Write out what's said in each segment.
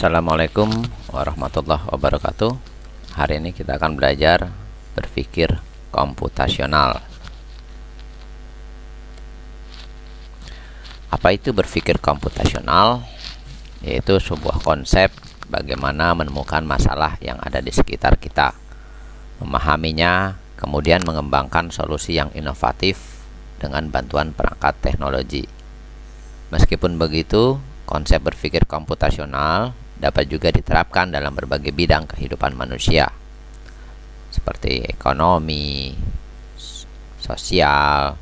Assalamualaikum warahmatullahi wabarakatuh. Hari ini kita akan belajar berpikir komputasional. Apa itu berpikir komputasional? Yaitu sebuah konsep bagaimana menemukan masalah yang ada di sekitar kita, memahaminya, kemudian mengembangkan solusi yang inovatif dengan bantuan perangkat teknologi. Meskipun begitu, konsep berpikir komputasional dapat juga diterapkan dalam berbagai bidang kehidupan manusia, seperti ekonomi, sosial,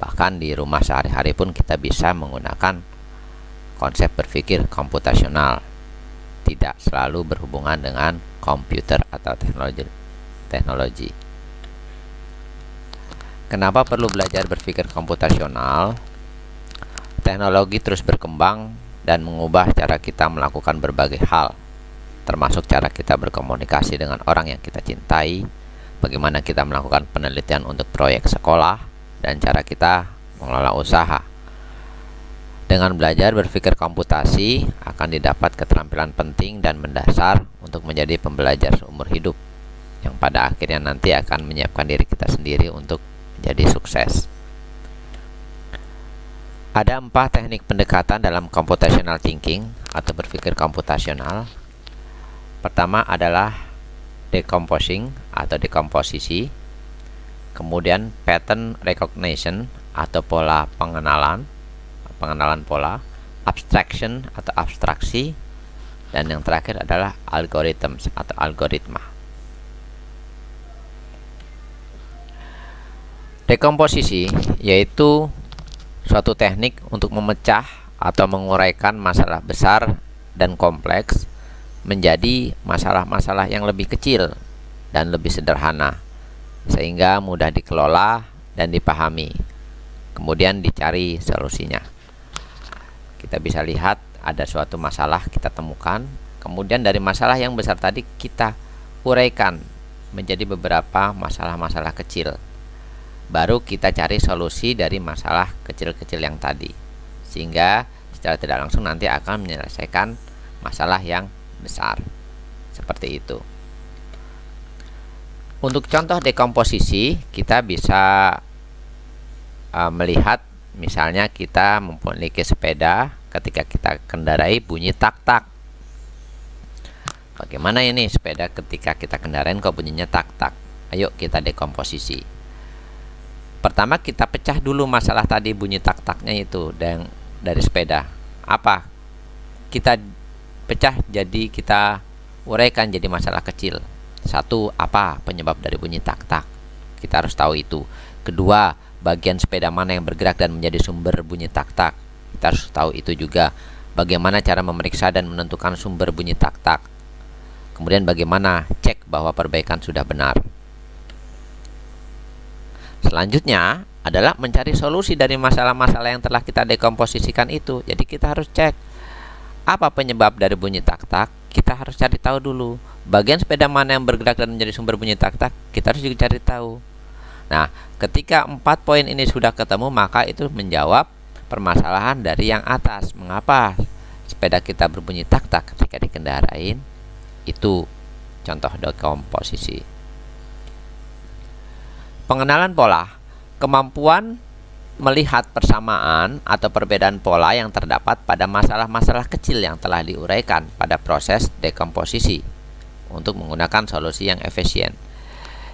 bahkan di rumah sehari-hari pun kita bisa menggunakan konsep berpikir komputasional. Tidak selalu berhubungan dengan komputer atau teknologi. Kenapa perlu belajar berpikir komputasional? Teknologi terus berkembang dan mengubah cara kita melakukan berbagai hal, termasuk cara kita berkomunikasi dengan orang yang kita cintai, bagaimana kita melakukan penelitian untuk proyek sekolah, dan cara kita mengelola usaha. Dengan belajar berpikir komputasi akan didapat keterampilan penting dan mendasar untuk menjadi pembelajar seumur hidup, yang pada akhirnya nanti akan menyiapkan diri kita sendiri untuk menjadi sukses. Ada 4 teknik pendekatan dalam computational thinking atau berpikir komputasional. Pertama adalah decomposing atau dekomposisi, kemudian pattern recognition atau pola pengenalan pola, abstraction atau abstraksi, dan yang terakhir adalah algorithms atau algoritma. Dekomposisi yaitu suatu teknik untuk memecah atau menguraikan masalah besar dan kompleks menjadi masalah-masalah yang lebih kecil dan lebih sederhana, sehingga mudah dikelola dan dipahami. Kemudian dicari solusinya. Kita bisa lihat ada suatu masalah kita temukan, kemudian dari masalah yang besar tadi kita uraikan menjadi beberapa masalah-masalah kecil. Baru kita cari solusi dari masalah kecil-kecil yang tadi, sehingga secara tidak langsung nanti akan menyelesaikan masalah yang besar. Seperti itu. Untuk contoh dekomposisi, kita bisa melihat misalnya kita memiliki sepeda, ketika kita kendarai bunyi tak-tak. Bagaimana ini sepeda ketika kita kendarain kok bunyinya tak-tak? Ayo kita dekomposisi. Pertama kita pecah dulu masalah tadi bunyi tak-taknya itu dari sepeda. Apa? Kita pecah jadi kita uraikan jadi masalah kecil. Satu, apa penyebab dari bunyi tak-tak? Kita harus tahu itu. Kedua, bagian sepeda mana yang bergerak dan menjadi sumber bunyi tak-tak? Kita harus tahu itu juga. Bagaimana cara memeriksa dan menentukan sumber bunyi tak-tak? Kemudian bagaimana cek bahwa perbaikan sudah benar? Selanjutnya adalah mencari solusi dari masalah-masalah yang telah kita dekomposisikan itu. Jadi kita harus cek apa penyebab dari bunyi tak-tak. Kita harus cari tahu dulu. Bagian sepeda mana yang bergerak dan menjadi sumber bunyi tak-tak, kita harus juga cari tahu. Nah, ketika 4 poin ini sudah ketemu, maka itu menjawab permasalahan dari yang atas. Mengapa sepeda kita berbunyi tak-tak ketika dikendarain? Itu contoh dekomposisi. Pengenalan pola, kemampuan melihat persamaan atau perbedaan pola yang terdapat pada masalah-masalah kecil yang telah diuraikan pada proses dekomposisi untuk menggunakan solusi yang efisien.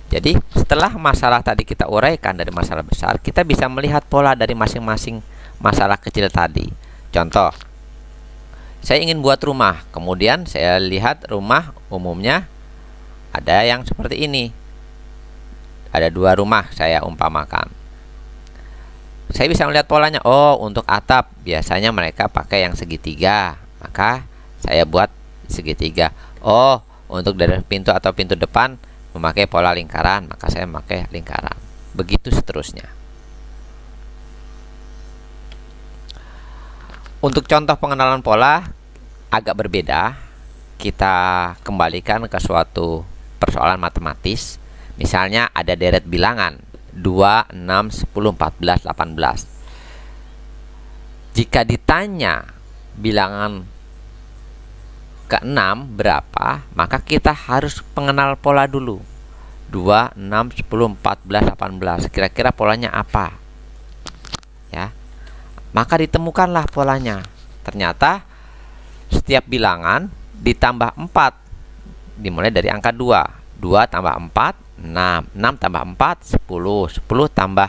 Jadi setelah masalah tadi kita uraikan dari masalah besar, kita bisa melihat pola dari masing-masing masalah kecil tadi. Contoh, saya ingin buat rumah, kemudian saya lihat rumah umumnya ada yang seperti ini. Ada 2 rumah saya umpamakan. Saya bisa melihat polanya. Oh, untuk atap biasanya mereka pakai yang segitiga, maka saya buat segitiga. Oh, untuk dari pintu atau pintu depan memakai pola lingkaran, maka saya memakai lingkaran. Begitu seterusnya. Untuk contoh pengenalan pola agak berbeda. Kita kembalikan ke suatu persoalan matematis. Misalnya ada deret bilangan 2, 6, 10, 14, 18. Jika ditanya bilangan ke 6 berapa, maka kita harus mengenal pola dulu. 2, 6, 10, 14, 18. Kira-kira polanya apa? Ya. Maka ditemukanlah polanya. Ternyata setiap bilangan ditambah 4. Dimulai dari angka 2. 2 tambah 4, 6. 6 tambah 4, 10. 10 tambah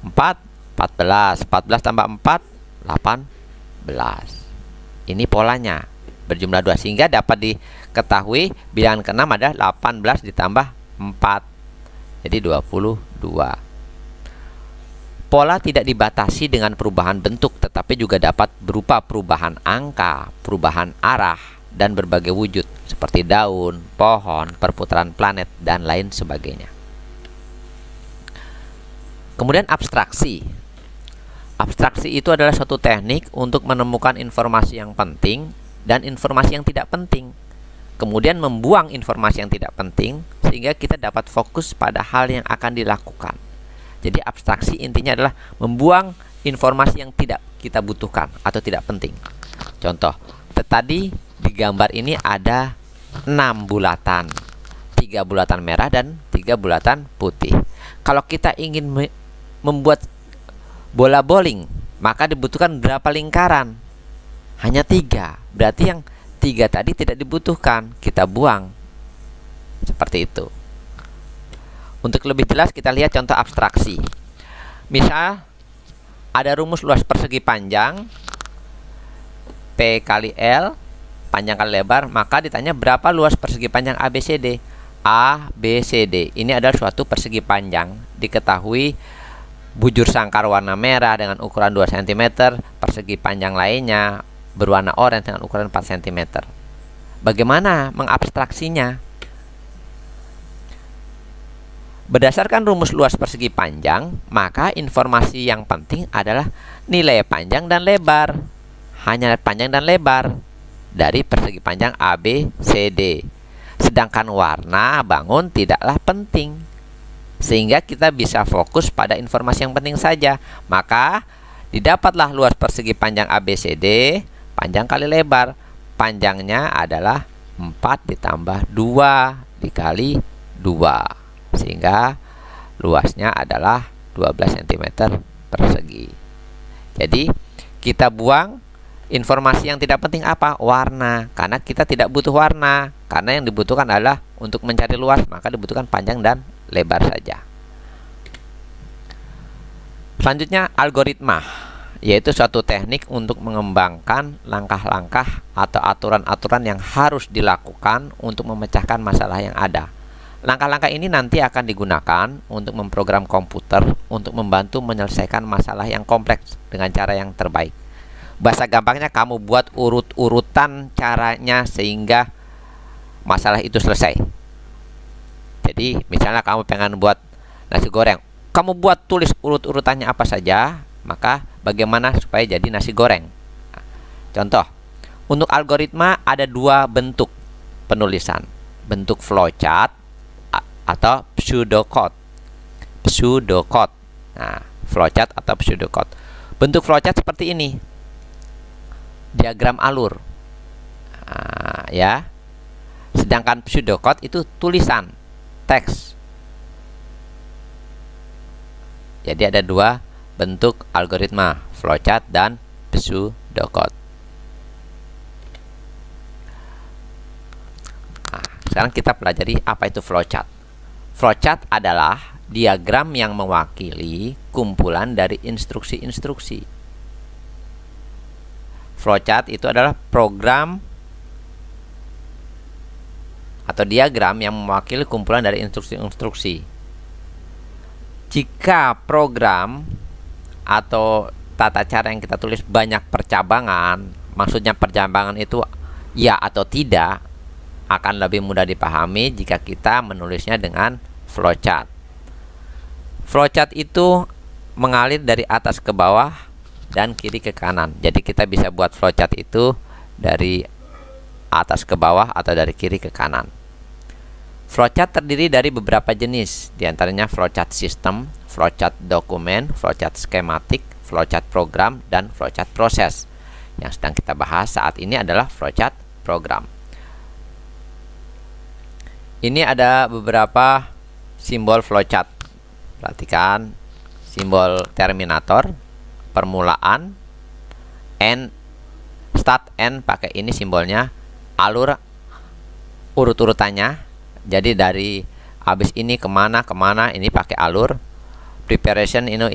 4, 14. 14 tambah 4, 18. Ini polanya. Berjumlah 2, sehingga dapat diketahui bilangan ke-6 adalah 18 ditambah 4, jadi 22. Pola tidak dibatasi dengan perubahan bentuk, tetapi juga dapat berupa perubahan angka, perubahan arah, dan berbagai wujud seperti daun, pohon, perputaran planet, dan lain sebagainya. Kemudian abstraksi. Abstraksi itu adalah suatu teknik untuk menemukan informasi yang penting dan informasi yang tidak penting, kemudian membuang informasi yang tidak penting sehingga kita dapat fokus pada hal yang akan dilakukan. Jadi abstraksi intinya adalah membuang informasi yang tidak kita butuhkan atau tidak penting. Contoh, tadi di gambar ini ada 6 bulatan, 3 bulatan merah dan 3 bulatan putih. Kalau kita ingin membuat bola bowling, maka dibutuhkan berapa lingkaran? Hanya 3. Berarti yang 3 tadi tidak dibutuhkan, kita buang. Seperti itu. Untuk lebih jelas kita lihat contoh abstraksi. Misal ada rumus luas persegi panjang P kali L, panjang kali lebar, maka ditanya berapa luas persegi panjang ABCD. ABCD ini adalah suatu persegi panjang. Diketahui bujur sangkar warna merah dengan ukuran 2 cm, persegi panjang lainnya berwarna oranye dengan ukuran 4 cm. Bagaimana mengabstraksinya? Berdasarkan rumus luas persegi panjang, maka informasi yang penting adalah nilai panjang dan lebar. Hanya panjang dan lebar dari persegi panjang ABCD. Sedangkan warna bangun tidaklah penting, sehingga kita bisa fokus pada informasi yang penting saja. Maka didapatlah luas persegi panjang ABCD, panjang kali lebar. Panjangnya adalah 4 ditambah 2 dikali 2, sehingga luasnya adalah 12 cm persegi. Jadi kita buang informasi yang tidak penting apa? Warna. Karena kita tidak butuh warna. Karena yang dibutuhkan adalah untuk mencari luas, maka dibutuhkan panjang dan lebar saja. Selanjutnya algoritma, yaitu suatu teknik untuk mengembangkan langkah-langkah atau aturan-aturan yang harus dilakukan untuk memecahkan masalah yang ada. Langkah-langkah ini nanti akan digunakan untuk memprogram komputer untuk membantu menyelesaikan masalah yang kompleks dengan cara yang terbaik. Bahasa gampangnya, kamu buat urut-urutan caranya sehingga masalah itu selesai. Jadi misalnya kamu pengen buat nasi goreng, kamu buat tulis urut-urutannya apa saja, maka bagaimana supaya jadi nasi goreng. Contoh, untuk algoritma ada 2 bentuk penulisan, bentuk flowchart atau pseudocode. Pseudocode. Nah, flowchart atau pseudocode. Bentuk flowchart seperti ini, diagram alur. Nah, ya. Sedangkan pseudocode itu tulisan, teks. Jadi ada 2 bentuk algoritma, flowchart dan pseudocode. Nah, sekarang kita pelajari apa itu flowchart. Flowchart adalah diagram yang mewakili kumpulan dari instruksi-instruksi. Flowchart itu adalah program atau diagram yang mewakili kumpulan dari instruksi-instruksi. Jika program atau tata cara yang kita tulis banyak percabangan, maksudnya percabangan itu ya atau tidak, akan lebih mudah dipahami jika kita menulisnya dengan flowchart. Flowchart itu mengalir dari atas ke bawah dan kiri ke kanan. Jadi kita bisa buat flowchart itu dari atas ke bawah atau dari kiri ke kanan. Flowchart terdiri dari beberapa jenis, diantaranya flowchart sistem, flowchart dokumen, flowchart skematik, flowchart program, dan flowchart proses. Yang sedang kita bahas saat ini adalah flowchart program. Ini ada beberapa simbol flowchart. Perhatikan simbol terminator, permulaan, end, start, end pakai ini simbolnya, alur urut-urutannya. Jadi dari habis ini kemana ini pakai alur. Preparation ini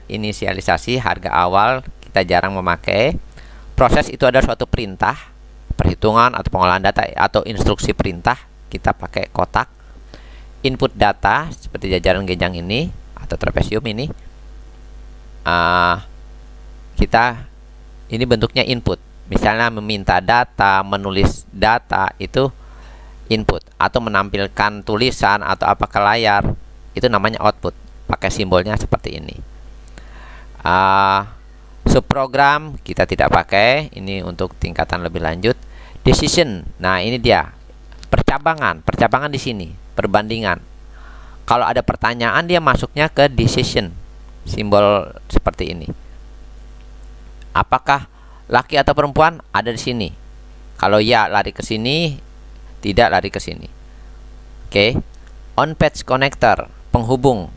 inisialisasi, harga awal kita jarang memakai. Proses itu adalah suatu perintah, perhitungan atau pengolahan data atau instruksi perintah, kita pakai kotak. Input data seperti jajaran genjang ini atau trapesium ini, ini bentuknya input. Misalnya meminta data, menulis data, itu input. Atau menampilkan tulisan atau apa ke layar, itu namanya output, pakai simbolnya seperti ini. Subprogram kita tidak pakai, ini untuk tingkatan lebih lanjut. Decision, nah ini dia percabangan di sini, perbandingan. Kalau ada pertanyaan dia masuknya ke decision, simbol seperti ini. Apakah laki atau perempuan, ada di sini. Kalau ya lari ke sini, tidak lari ke sini. Oke. On page connector, penghubung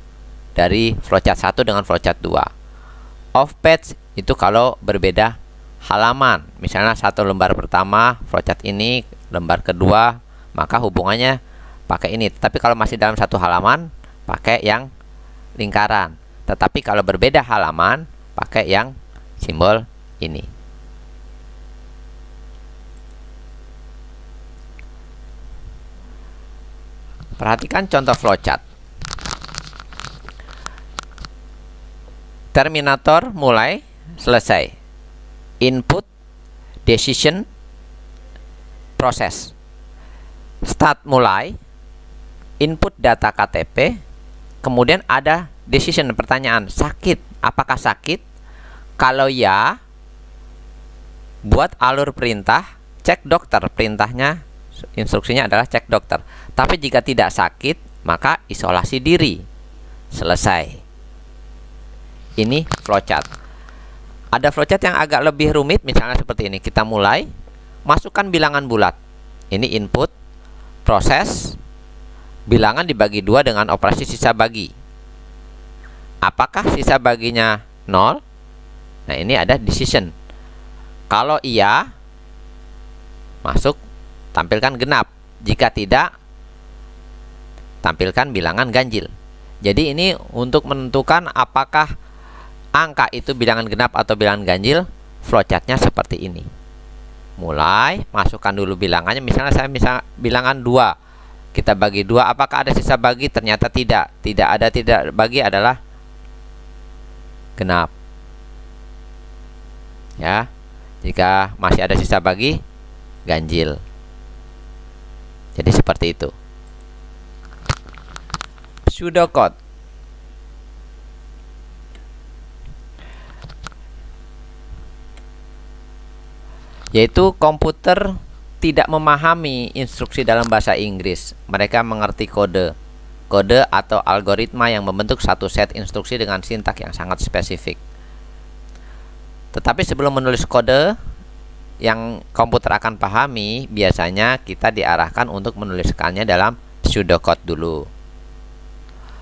dari flowchart 1 dengan flowchart 2. Off page itu kalau berbeda halaman. Misalnya satu lembar pertama flowchart ini, lembar kedua, maka hubungannya pakai ini. Tapi kalau masih dalam satu halaman, pakai yang lingkaran. Tetapi kalau berbeda halaman, pakai yang simbol ini. Perhatikan contoh flowchart. Terminator mulai, selesai. Input, decision, proses. Start mulai, input data KTP, kemudian ada decision, pertanyaan, sakit, apakah sakit? Kalau ya, buat alur perintah, cek dokter. Perintahnya, instruksinya adalah cek dokter. Tapi jika tidak sakit, maka isolasi diri. Selesai. Ini flowchart. Ada flowchart yang agak lebih rumit, misalnya seperti ini. Kita mulai, masukkan bilangan bulat. Ini input, proses, bilangan dibagi 2 dengan operasi sisa bagi. Apakah sisa baginya 0? Nah, ini ada decision. Kalau iya, masuk, tampilkan genap. Jika tidak, tampilkan bilangan ganjil. Jadi ini untuk menentukan apakah angka itu bilangan genap atau bilangan ganjil, flowchartnya seperti ini. Mulai, masukkan dulu bilangannya. Misalnya saya bilangan 2, kita bagi 2, apakah ada sisa bagi? Ternyata tidak. Tidak ada tidak bagi adalah genap. Ya, jika masih ada sisa bagi, ganjil. Jadi seperti itu. Pseudocode. Yaitu komputer tidak memahami instruksi dalam bahasa Inggris. Mereka mengerti kode atau algoritma yang membentuk satu set instruksi dengan sintak yang sangat spesifik. Tetapi sebelum menulis kode yang komputer akan pahami, biasanya kita diarahkan untuk menuliskannya dalam pseudocode dulu.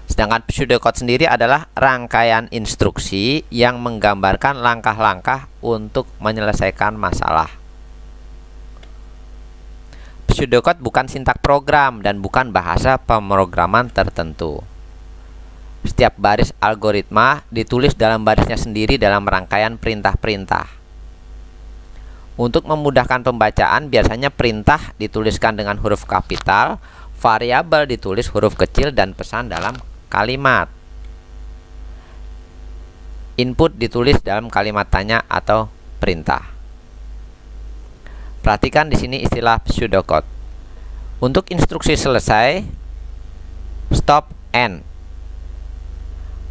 Sedangkan pseudocode sendiri adalah rangkaian instruksi yang menggambarkan langkah-langkah untuk menyelesaikan masalah. Pseudocode bukan sintak program dan bukan bahasa pemrograman tertentu. Setiap baris algoritma ditulis dalam barisnya sendiri dalam rangkaian perintah-perintah. Untuk memudahkan pembacaan, biasanya perintah dituliskan dengan huruf kapital, variabel ditulis huruf kecil, dan pesan dalam kalimat. Input ditulis dalam kalimat tanya atau perintah. Perhatikan di sini istilah pseudocode. Untuk instruksi selesai, stop, end.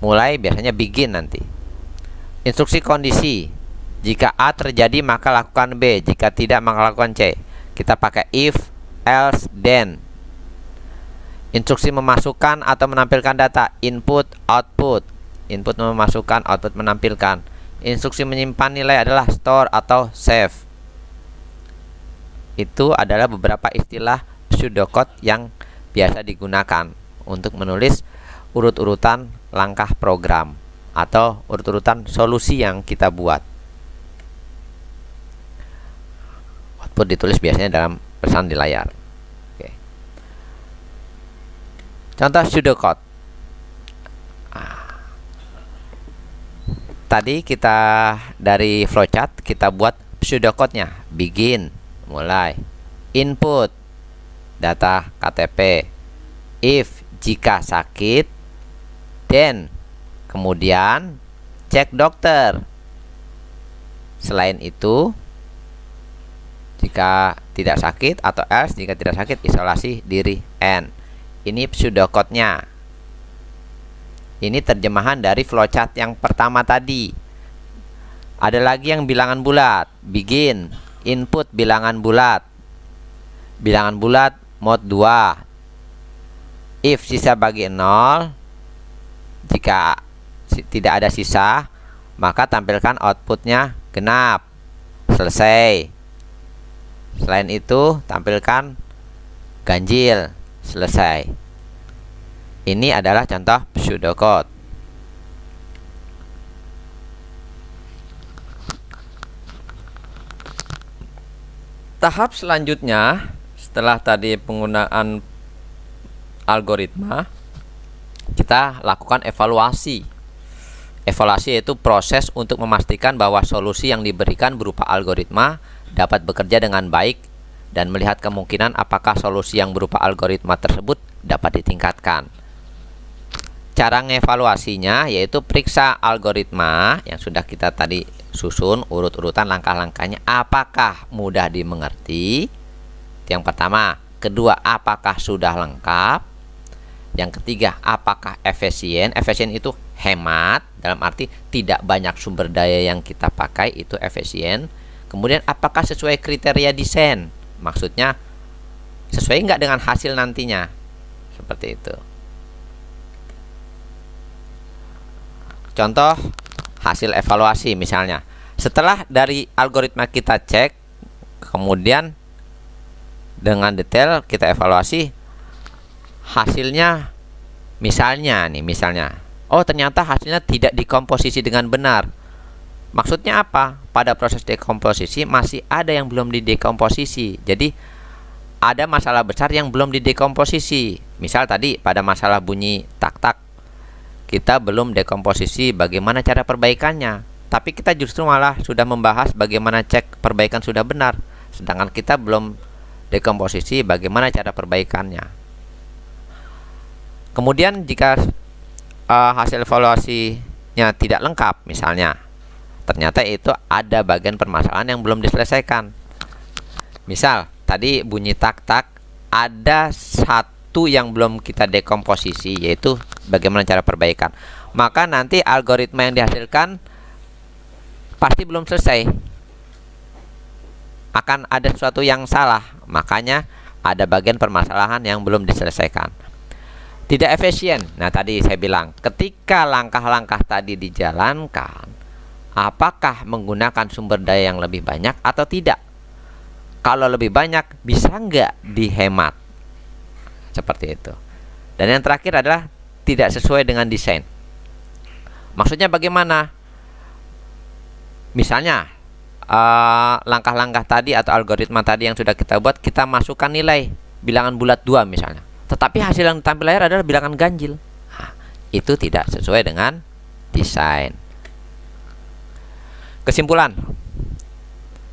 Mulai biasanya begin nanti. Instruksi kondisi, jika A terjadi maka lakukan B, jika tidak maka lakukan C. Kita pakai if, else, then. Instruksi memasukkan atau menampilkan data, input, output. Input memasukkan, output menampilkan. Instruksi menyimpan nilai adalah store atau save. itu adalah beberapa istilah pseudocode yang biasa digunakan untuk menulis urut-urutan langkah program atau urut-urutan solusi yang kita buat. Output ditulis biasanya dalam pesan di layar. Oke. Contoh pseudocode. Tadi kita dari flowchart kita buat pseudocode-nya. Begin, mulai. Input data KTP. If, jika sakit. Then, kemudian cek dokter. Selain itu, jika tidak sakit, atau else jika tidak sakit, isolasi diri. N. Ini pseudocode-nya. Ini terjemahan dari flowchart yang pertama tadi. Ada lagi yang bilangan bulat. Begin, input bilangan bulat. Bilangan bulat mode 2. If sisa bagi 0, jika tidak ada sisa, maka tampilkan outputnya genap. Selesai. Selain itu, tampilkan ganjil. Selesai. Ini adalah contoh pseudocode. Tahap selanjutnya, setelah tadi penggunaan algoritma, kita lakukan evaluasi. Evaluasi yaitu proses untuk memastikan bahwa solusi yang diberikan berupa algoritma dapat bekerja dengan baik dan melihat kemungkinan apakah solusi yang berupa algoritma tersebut dapat ditingkatkan. Cara ngevaluasinya yaitu periksa algoritma yang sudah kita tadi susun urut-urutan langkah-langkahnya, apakah mudah dimengerti. Itu yang pertama. Kedua, apakah sudah lengkap. Yang ketiga, apakah efisien. Efisien itu hemat, dalam arti tidak banyak sumber daya yang kita pakai, itu efisien. Kemudian apakah sesuai kriteria desain, maksudnya sesuai nggak dengan hasil nantinya, seperti itu. Contoh hasil evaluasi misalnya, setelah dari algoritma kita cek, kemudian dengan detail kita evaluasi, hasilnya misalnya oh ternyata hasilnya tidak dikomposisi dengan benar. Maksudnya apa? Pada proses dekomposisi masih ada yang belum didekomposisi. Jadi ada masalah besar yang belum didekomposisi. Misal tadi pada masalah bunyi tak-tak, kita belum dekomposisi bagaimana cara perbaikannya, tapi kita justru malah sudah membahas bagaimana cek perbaikan sudah benar, sedangkan kita belum dekomposisi bagaimana cara perbaikannya. Kemudian jika hasil evaluasinya tidak lengkap, misalnya ternyata itu ada bagian permasalahan yang belum diselesaikan. Misal tadi bunyi tak-tak, ada satu yang belum kita dekomposisi, yaitu bagaimana cara perbaikan. Maka nanti algoritma yang dihasilkan pasti belum selesai, akan ada sesuatu yang salah. Makanya ada bagian permasalahan yang belum diselesaikan. Tidak efisien. Nah tadi saya bilang, ketika langkah-langkah tadi dijalankan, apakah menggunakan sumber daya yang lebih banyak atau tidak? Kalau lebih banyak, bisa nggak dihemat? Seperti itu. Dan yang terakhir adalah tidak sesuai dengan desain. Maksudnya bagaimana? Misalnya langkah-langkah tadi atau algoritma tadi yang sudah kita buat, kita masukkan nilai bilangan bulat 2 misalnya, tetapi hasil yang tampil layar adalah bilangan ganjil. Nah, itu tidak sesuai dengan desain. Kesimpulan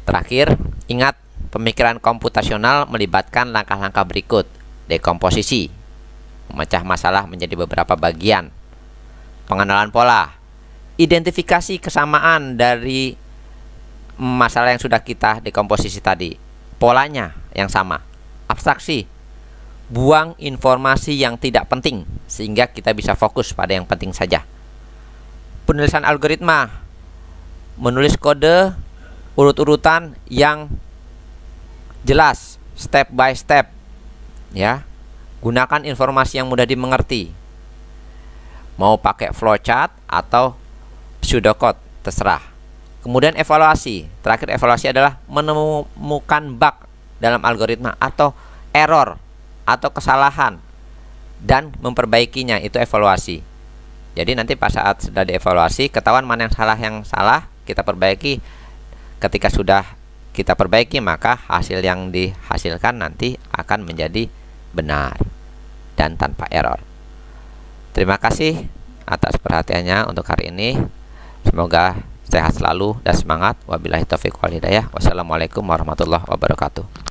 terakhir, ingat, pemikiran komputasional melibatkan langkah-langkah berikut: dekomposisi, memecah masalah menjadi beberapa bagian, pengenalan pola, identifikasi kesamaan dari masalah yang sudah kita dekomposisi tadi, polanya yang sama, abstraksi, buang informasi yang tidak penting sehingga kita bisa fokus pada yang penting saja, penulisan algoritma, menulis kode urut-urutan yang jelas, step by step, ya. Gunakan informasi yang mudah dimengerti, mau pakai flowchart atau pseudocode terserah. Kemudian evaluasi. Terakhir evaluasi adalah menemukan bug dalam algoritma atau error atau kesalahan dan memperbaikinya, itu evaluasi. Jadi nanti pas saat sudah dievaluasi ketahuan mana yang salah kita perbaiki. Ketika sudah kita perbaiki maka hasil yang dihasilkan nanti akan menjadi benar dan tanpa error. Terima kasih atas perhatiannya untuk hari ini. Semoga sehat selalu dan semangat. Wabillahi taufiq wal hidayah. Wassalamualaikum warahmatullahi wabarakatuh.